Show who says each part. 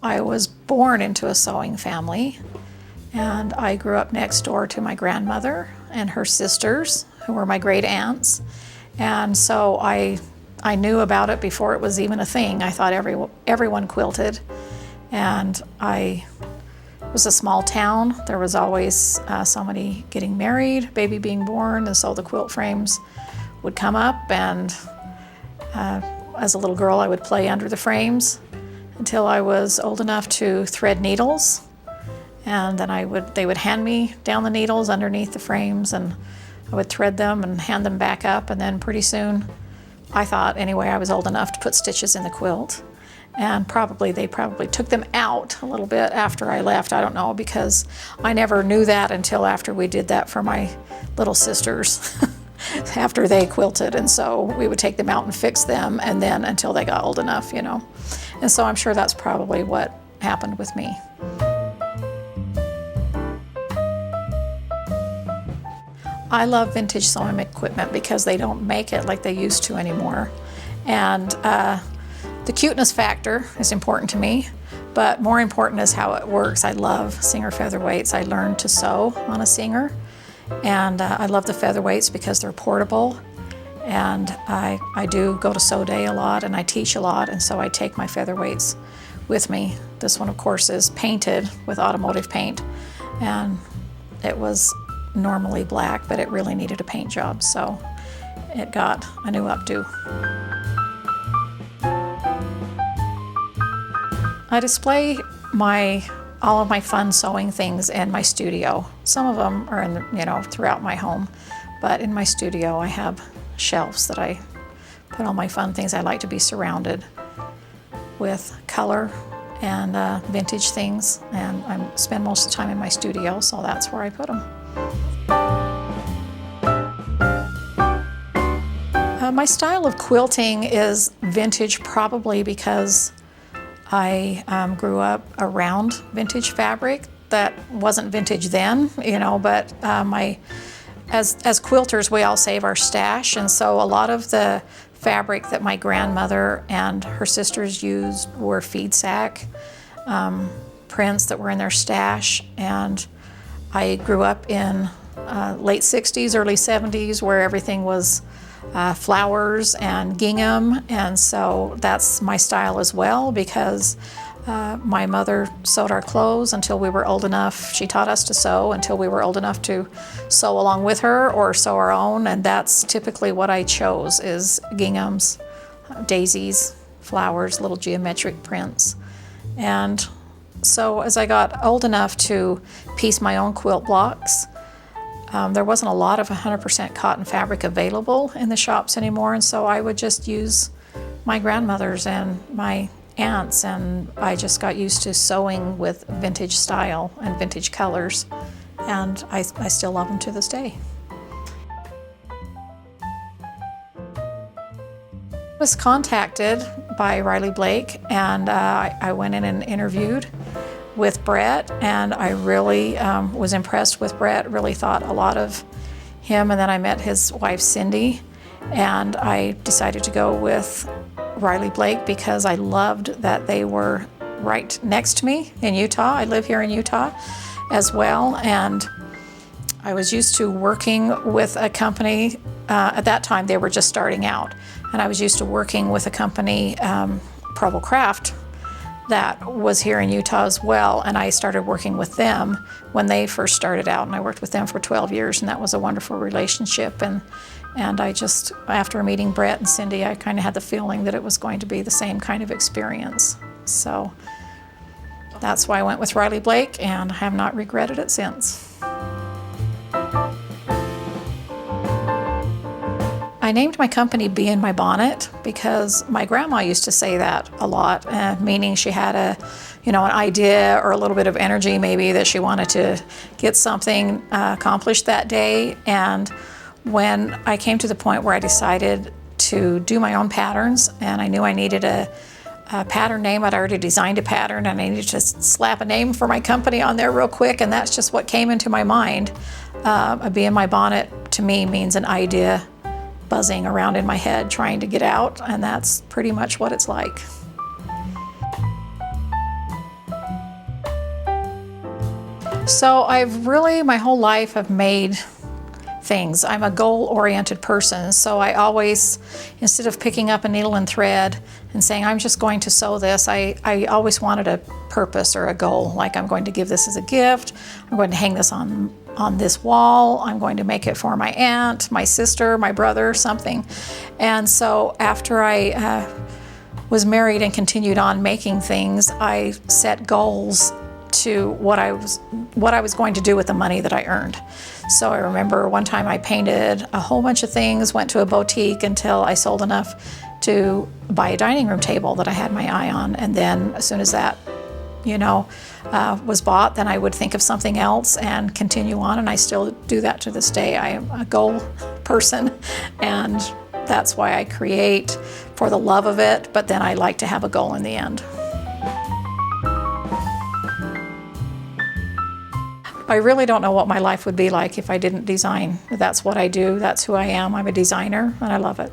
Speaker 1: I was born into a sewing family, and I grew up next door to my grandmother and her sisters, who were my great aunts. And so I knew about it before it was even a thing. I thought everyone quilted, and it was a small town. There was always somebody getting married, baby being born, and so the quilt frames would come up, and as a little girl I would play under the frames until I was old enough to thread needles, and then they would hand me down the needles underneath the frames, and I would thread them and hand them back up, and then pretty soon, I thought anyway, I was old enough to put stitches in the quilt. And they probably took them out a little bit after I left. I don't know, because I never knew that until after we did that for my little sisters after they quilted. And so we would take them out and fix them, and then until they got old enough, you know. And so I'm sure that's probably what happened with me. I love vintage sewing equipment because they don't make it like they used to anymore. And the cuteness factor is important to me, but more important is how it works. I love Singer featherweights. I learned to sew on a Singer, and I love the featherweights because they're portable. And I do go to sew day a lot, and I teach a lot, and so I take my featherweights with me. This one, of course, is painted with automotive paint, and it was normally black, but it really needed a paint job, so it got a new updo. I display all of my fun sewing things in my studio. Some of them are throughout my home, but in my studio I have shelves that I put all my fun things. I like to be surrounded with color and vintage things, and I spend most of the time in my studio, so that's where I put them. My style of quilting is vintage, probably because I grew up around vintage fabric that wasn't vintage then, but as quilters, we all save our stash, and so a lot of the fabric that my grandmother and her sisters used were feed sack prints that were in their stash. And I grew up in late 60s, early 70s, where everything was flowers and gingham, and so that's my style as well, because my mother sewed our clothes until we were old enough. She taught us to sew until we were old enough to sew along with her or sew our own, and that's typically what I chose, is ginghams, daisies, flowers, little geometric prints. And so as I got old enough to piece my own quilt blocks, there wasn't a lot of 100% cotton fabric available in the shops anymore, and so I would just use my grandmother's and my aunts, and I just got used to sewing with vintage style and vintage colors, and I still love them to this day. I was contacted by Riley Blake, and I went in and interviewed with Brett, and I really was impressed with Brett, really thought a lot of him, and then I met his wife Cindy, and I decided to go with Riley Blake because I loved that they were right next to me in Utah. I live here in Utah as well, and I was used to working with a company. At that time they were just starting out, and I was used to working with a company, Provo Craft, that was here in Utah as well, and I started working with them when they first started out, and I worked with them for 12 years, and that was a wonderful relationship. And I just, after meeting Brett and Cindy, I kind of had the feeling that it was going to be the same kind of experience. So that's why I went with Riley Blake, and I have not regretted it since. I named my company Bee in My Bonnet because my grandma used to say that a lot, meaning she had an idea or a little bit of energy maybe that she wanted to get something accomplished that day. And when I came to the point where I decided to do my own patterns, and I knew I needed a pattern name, I'd already designed a pattern, and I needed to slap a name for my company on there real quick, and that's just what came into my mind. A bee in my bonnet to me means an idea buzzing around in my head trying to get out, and that's pretty much what it's like. So I've really, my whole life, have made things. I'm a goal-oriented person, so I always, instead of picking up a needle and thread and saying, I'm just going to sew this, I always wanted a purpose or a goal. Like, I'm going to give this as a gift, I'm going to hang this on this wall, I'm going to make it for my aunt, my sister, my brother, something. And so after I was married and continued on making things, I set goals to what I was going to do with the money that I earned. So I remember one time I painted a whole bunch of things, went to a boutique until I sold enough to buy a dining room table that I had my eye on. And then as soon as that, was bought, then I would think of something else and continue on. And I still do that to this day. I am a goal person, and that's why I create, for the love of it, but then I like to have a goal in the end. I really don't know what my life would be like if I didn't design. That's what I do, that's who I am. I'm a designer, and I love it.